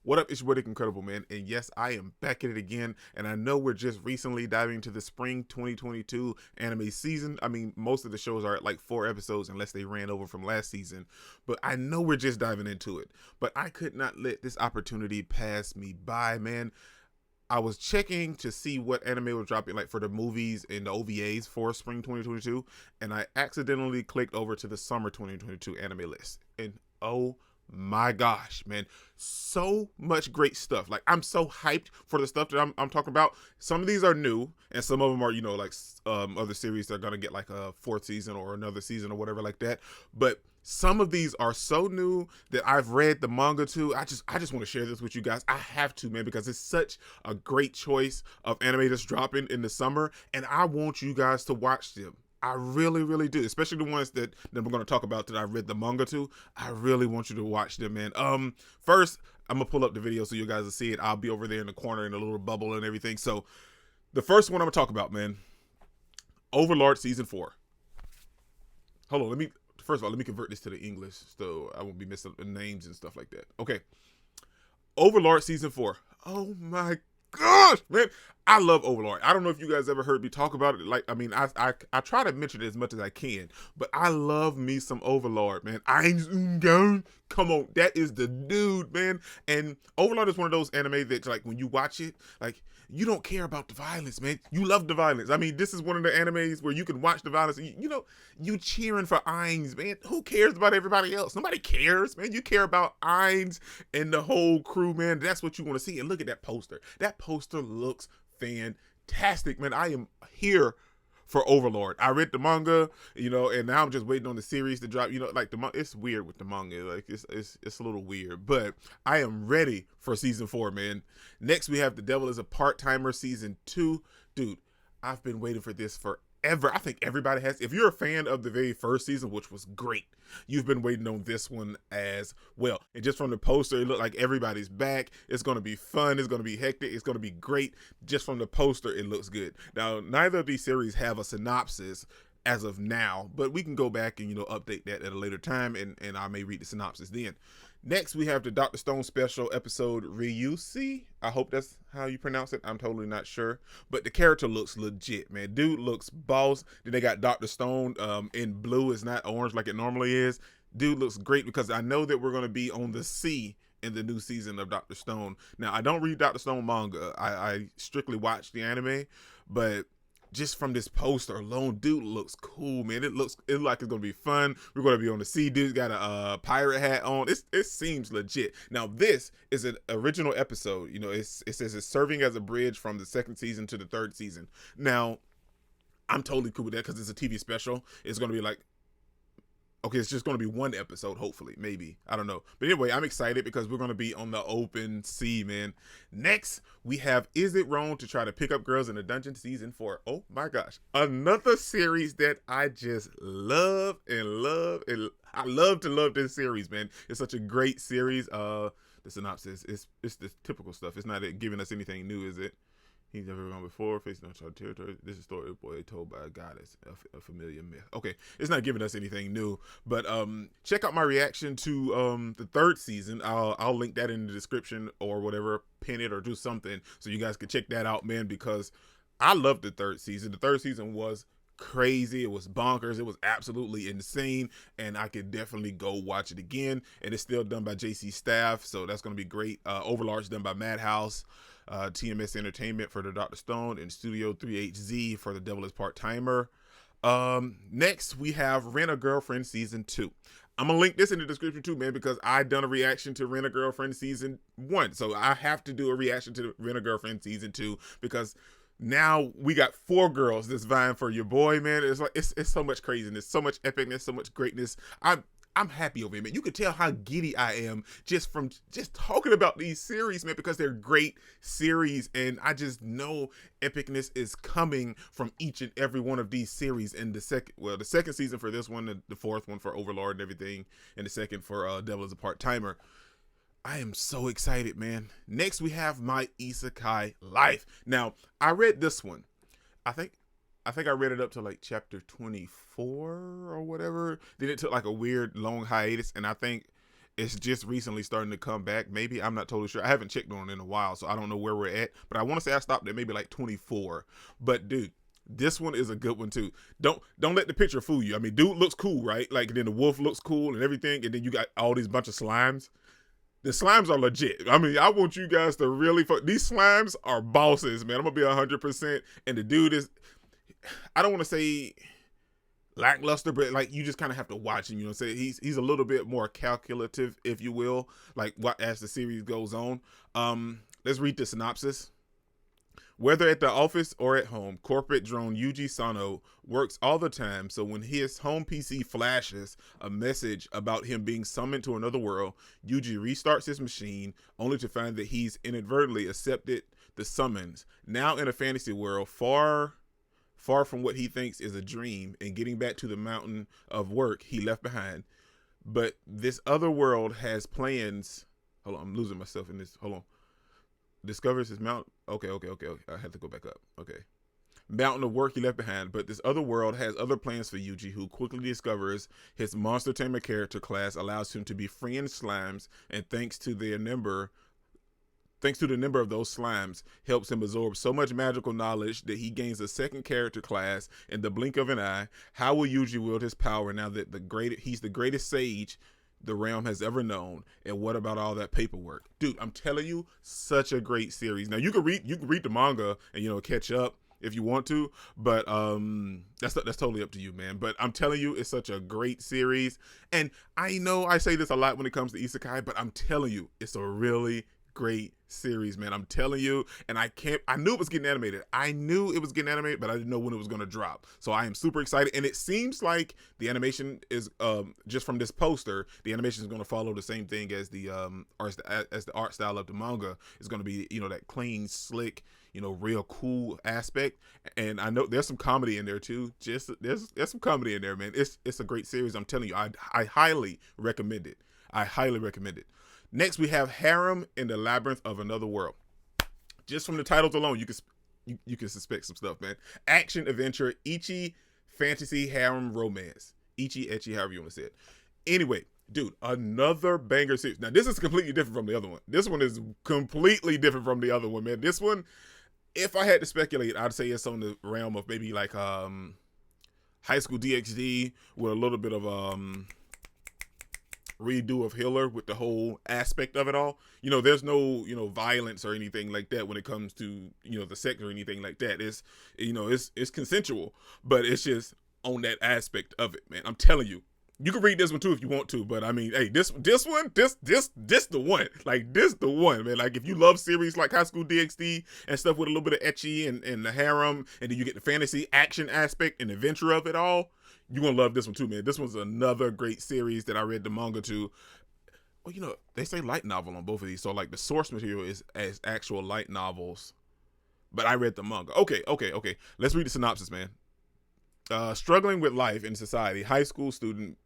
What up, it's your boy Incredible, man. And yes, I am back at it again. And I know we're just recently diving into the spring 2022 anime season. I mean, most of the shows are at like 4 episodes unless they ran over from last season. But I know we're just diving into it. But I could not let this opportunity pass me by, man. I was checking to see what anime was dropping, like for the movies and the OVAs for spring 2022, and I accidentally clicked over to the summer 2022 anime list. And oh my gosh, man, so much great stuff. Like, I'm so hyped for the stuff that I'm talking about. Some of these are new, and some of them are, like other series that are gonna get like a fourth season or another season or whatever like that. But some of these are so new that I've read the manga to. I just want to share this with you guys. I have to, man, because it's such a great choice of anime that's dropping in the summer, and I want you guys to watch them. I really, really do, especially the ones that we're going to talk about that I read the manga to. I really want you to watch them, man. First, I'm gonna pull up the video so you guys will see it. I'll be over there in the corner in a little bubble and everything. So, the first one I'm gonna talk about, man, Overlord season 4. Hold on, first of all, let me convert this to the English so I won't be missing names and stuff like that. Okay, Overlord season 4. Oh my gosh, man, I love Overlord. I don't know if you guys ever heard me talk about it. Like, I mean, I try to mention it as much as I can, but I love me some Overlord, man. Come on, that is the dude, man. And Overlord is one of those anime that, like, when you watch it, like, you don't care about the violence, man. You love the violence. I mean, this is one of the animes where you can watch the violence. And you cheering for Ainz, man. Who cares about everybody else? Nobody cares, man. You care about Ainz and the whole crew, man. That's what you want to see. And look at that poster. That poster looks fantastic, man. I am here for Overlord. I read the manga, and now I'm just waiting on the series to drop. Like it's weird with the manga. Like it's a little weird, but I am ready for season 4, man. Next we have The Devil is a Part-Timer season 2. Dude, I've been waiting for this forever. I think everybody has. If you're a fan of the very first season, which was great, you've been waiting on this one as well. And just from the poster, it looked like everybody's back. It's going to be fun. It's going to be hectic. It's going to be great. Just from the poster, it looks good. Now, neither of these series have a synopsis as of now, but we can go back and update that at a later time, and I may read the synopsis then. Next, we have the Dr. Stone special episode RYUSUI. I hope that's how you pronounce it. I'm totally not sure. But the character looks legit, man. Dude looks boss. Then they got Dr. Stone in blue. It's not orange like it normally is. Dude looks great because I know that we're going to be on the sea in the new season of Dr. Stone. Now, I don't read Dr. Stone manga. I strictly watch the anime. But just from this poster alone, dude looks cool, man. It looks like it's gonna be fun. We're gonna be on the sea. Dude's got a pirate hat on. It seems legit. Now, this is an original episode. It says it's serving as a bridge from the second season to the third season. Now, I'm totally cool with that because it's a TV special. It's gonna be like, okay, it's just going to be one episode, hopefully, maybe. I don't know. But anyway, I'm excited because we're going to be on the open sea, man. Next, we have Is It Wrong to Try to Pick Up Girls in a Dungeon season 4. Oh my gosh. Another series that I just love and love. And I love to love this series, man. It's such a great series. The synopsis, it's the typical stuff. It's not giving us anything new, is it? He's never gone before, facing uncharted territory. This is a story of a boy told by a goddess, a familiar myth. Okay, it's not giving us anything new, but check out my reaction to the third season. I'll link that in the description or whatever, pin it or do something so you guys can check that out, man, because I loved the third season. The third season was crazy. It was bonkers. It was absolutely insane, and I could definitely go watch it again. And it's still done by JC Staff, so that's going to be great. Overlord's done by Madhouse. TMS Entertainment for the Dr. Stone, and Studio 3HZ for The Devil is Part-Timer. Next, we have Rent a Girlfriend Season 2. I'm going to link this in the description too, man, because I done a reaction to Rent a Girlfriend Season 1. So I have to do a reaction to Rent a Girlfriend Season 2 because now we got 4 girls that's vying for your boy, man. It's like it's so much craziness, so much epicness, so much greatness. I'm happy over it, man. You can tell how giddy I am just from just talking about these series, man, because they're great series, and I just know epicness is coming from each and every one of these series. In the second season for this one, the fourth one for Overlord and everything, and the second for Devil is a Part-Timer. I am so excited, man. Next, we have my Isekai Life. Now, I read this one. I think I read it up to like chapter 24 or whatever. Then it took like a weird long hiatus, and I think It's just recently starting to come back. Maybe, I'm not totally sure. I haven't checked on it in a while, so I don't know where we're at. But I want to say I stopped at maybe like 24. But dude, this one is a good one too. Don't let the picture fool you. I mean, dude looks cool, right? Like, then the wolf looks cool and everything, and then you got all these bunch of slimes. The slimes are legit. I mean, I want you guys to really these slimes are bosses, man. I'm gonna be 100%. And the dude is, I don't want to say lackluster, but like, you just kind of have to watch him. You know what I'm saying? He's a little bit more calculative, if you will, like what as the series goes on. Let's read the synopsis. Whether at the office or at home, corporate drone Yuji Sano works all the time, so when his home PC flashes a message about him being summoned to another world, Yuji restarts his machine, only to find that he's inadvertently accepted the summons. Now in a fantasy world, far from what he thinks is a dream, and getting back to the mountain of work he left behind. But this other world has plans. Hold on, I'm losing myself in this. Hold on. Discovers his mountain. Okay. I have to go back up. Okay. Mountain of work he left behind, but this other world has other plans for Yuji, who quickly discovers his monster tamer character class allows him to befriend slimes, and thanks to the number of those slimes, helps him absorb so much magical knowledge that he gains a second character class in the blink of an eye. How will Yuji wield his power now that he's the greatest sage the realm has ever known? And what about all that paperwork? Dude, I'm telling you, such a great series. Now you can read the manga and catch up if you want to, but that's totally up to you, man. But I'm telling you, it's such a great series. And I know I say this a lot when it comes to isekai, but I'm telling you, it's a really great series, man. I'm telling you. And I knew it was getting animated. But I didn't know when it was going to drop. So I am super excited. And it seems like the animation is, just from this poster, the animation is going to follow the same thing as the as the art style of the manga. It's going to be, that clean, slick, real cool aspect. And I know there's some comedy in there too. Just there's some comedy in there, man. It's a great series. I'm telling you, I highly recommend it. Next, we have Harem and the Labyrinth of Another World. Just from the titles alone, you can suspect some stuff, man. Action, adventure, ichi, fantasy, harem, romance. Ichi, ecchi, however you want to say it. Anyway, dude, another banger series. Now, this is completely different from the other one. This one is completely different from the other one, man. This one, if I had to speculate, I'd say it's on the realm of maybe like High School DxD with a little bit of redo of Hiller with the whole aspect of it all. There's no, violence or anything like that when it comes to, the sex or anything like that. It's, it's consensual, but it's just on that aspect of it, man. I'm telling you. You can read this one too if you want to, but I mean, hey, this one, this the one. Like, this the one, man. Like, if you love series like High School DxD and stuff with a little bit of ecchi and the harem, and then you get the fantasy action aspect and adventure of it all, you're gonna love this one too, man. This one's another great series that I read the manga to. Well, they say light novel on both of these, so like the source material is as actual light novels, but I read the manga. Okay. Let's read the synopsis, man. Struggling with life in society, high school student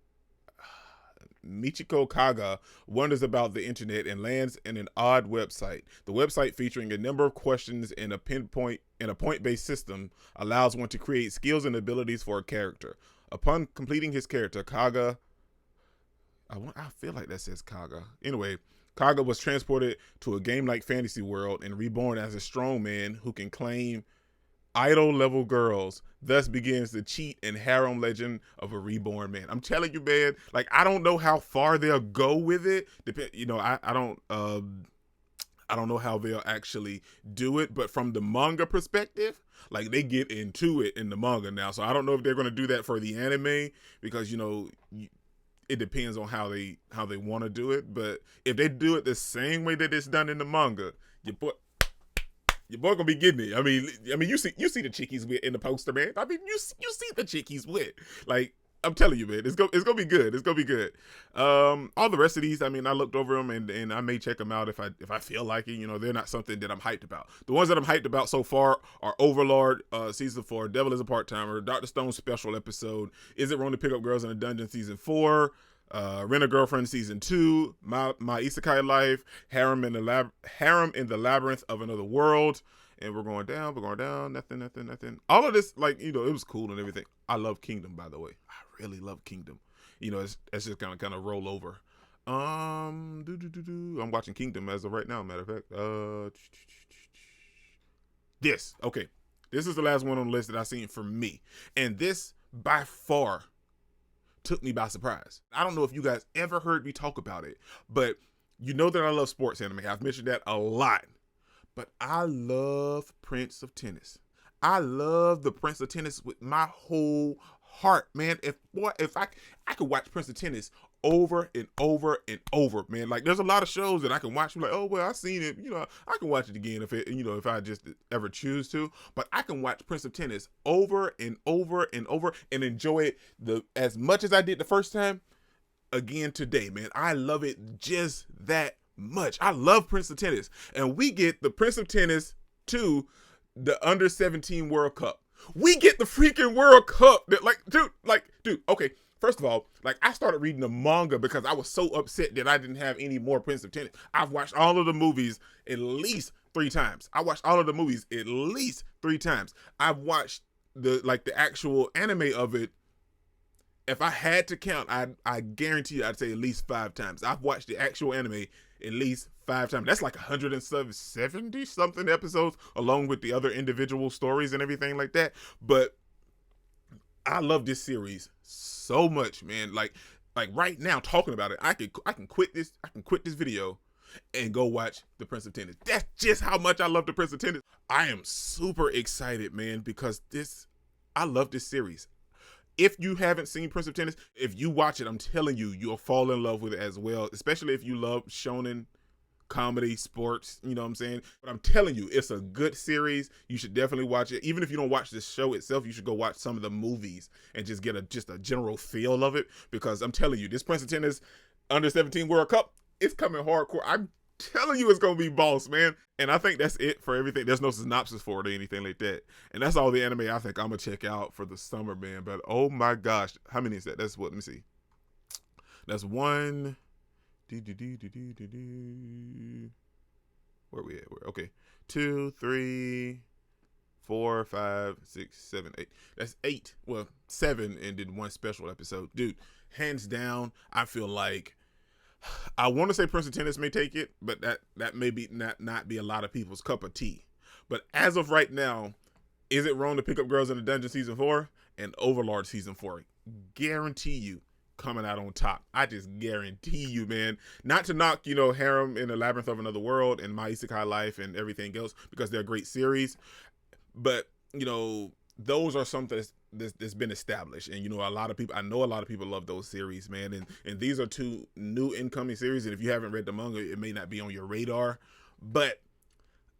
Michiko Kaga wonders about the internet and lands in an odd website. The website, featuring a number of questions and a point-based system, allows one to create skills and abilities for a character. Upon completing his character, Kaga, I feel like that says Kaga. Anyway, Kaga was transported to a game-like fantasy world and reborn as a strong man who can claim idol-level girls. Thus begins the cheat and harem legend of a reborn man. I'm telling you, man. Like, I don't know how far they'll go with it. I don't know how they'll actually do it. But from the manga perspective, like, they get into it in the manga now. So I don't know if they're going to do that for the anime, because it depends on how they want to do it. But if they do it the same way that it's done in the manga, your boy gonna be getting it. I mean, you see the chick he's with in the poster, man. I mean, you see the chick he's with. Like, I'm telling you, man, it's gonna be good. It's gonna be good. All the rest of these, I mean, I looked over them and I may check them out if I feel like it. They're not something that I'm hyped about. The ones that I'm hyped about so far are Overlord season 4, Devil is a Part-Timer, Dr. Stone's special episode, Is It Wrong to Pick Up Girls in a Dungeon season 4, Rent a Girlfriend season 2, my Isekai Life, Harem in the Labyrinth of Another World, and we're going down, nothing. All of this, like, it was cool and everything. I love Kingdom, by the way. I really love Kingdom. It's just gonna kind of roll over. I'm watching Kingdom as of right now. Matter of fact, this okay. This is the last one on the list that I've seen for me, and this by far took me by surprise. I don't know if you guys ever heard me talk about it, but you know that I love sports anime. I've mentioned that a lot, but I love Prince of Tennis. I love the Prince of Tennis with my whole heart, man. If I could watch Prince of Tennis over and over and over, man. Like there's a lot of shows that I can watch. I'm like, oh well, I've seen it. You know, I can watch it again if I just ever choose to. But I can watch Prince of Tennis over and over and over and enjoy it as much as I did the first time. Again today, man. I love it just that much. I love Prince of Tennis, and we get the Prince of Tennis 2, the under 17 World Cup. We get the freaking World Cup. That dude. Okay. First of all, like I started reading the manga because I was so upset that I didn't have any more Prince of Tennis. I've watched all of the movies at least 3 times. I've watched the actual anime of it. If I had to count, I guarantee you I'd say at least 5 times. I've watched the actual anime at least 5 times. That's like 170 something episodes along with the other individual stories and everything like that. But I love this series so much, man. Like right now talking about it, I can quit this video and go watch the Prince of Tennis. That's just how much I love the Prince of Tennis. I am super excited, man, because I love this series. If you haven't seen Prince of Tennis, if you watch it, I'm telling you, you'll fall in love with it as well, especially if you love shonen comedy, sports, you know what I'm saying? But I'm telling you, it's a good series. You should definitely watch it. Even if you don't watch the show itself, you should go watch some of the movies and just get a general feel of it, because I'm telling you, this Prince of Tennis under 17 World Cup, it's coming hardcore. I'm telling you, it's going to be boss, man. And I think that's it for everything. There's no synopsis for it or anything like that. And that's all the anime I think I'm going to check out for the summer, man. But oh my gosh, how many is that? That's what, let me see. That's 1. Where we at? Okay. 2, 3, 4, 5, 6, 7, 8. That's 8. Well, 7 and then 1 special episode. Dude, hands down, I feel like I want to say Prince of Tennis may take it, but that may be not be a lot of people's cup of tea. But as of right now, Is It Wrong to Pick Up Girls in the Dungeon Season 4 and Overlord Season 4? Guarantee you coming out on top. I just guarantee you, man. Not to knock, Harem and the Labyrinth of Another World and My Isekai Life and everything else, because they're great series. But, those are something that's been established. And, I know a lot of people love those series, man. And these are 2 new incoming series. And if you haven't read the manga, it may not be on your radar. But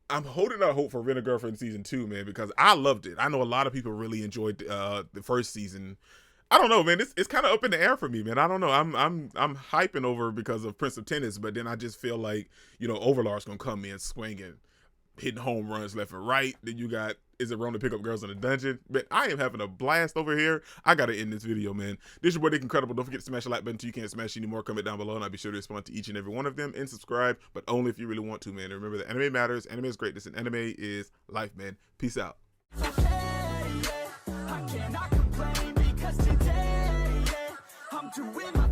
I'm holding out hope for Rent a Girlfriend Season 2, man, because I loved it. I know a lot of people really enjoyed the first season. I don't know, man. It's kind of up in the air for me, man. I don't know. I'm hyping over because of Prince of Tennis, but then I just feel like, Overlord's gonna come in swinging, hitting home runs left and right. Then you got Is It Wrong to Pick Up Girls in the Dungeon? But I am having a blast over here. I gotta end this video, man. This is your boy Nick Incredible. Don't forget to smash the like button so you can't smash any more. Comment down below and I'll be sure to respond to each and every one of them and subscribe, but only if you really want to, man. And remember that anime matters, anime is greatness, and anime is life, man. Peace out. I cannot complain because today, I'm doing my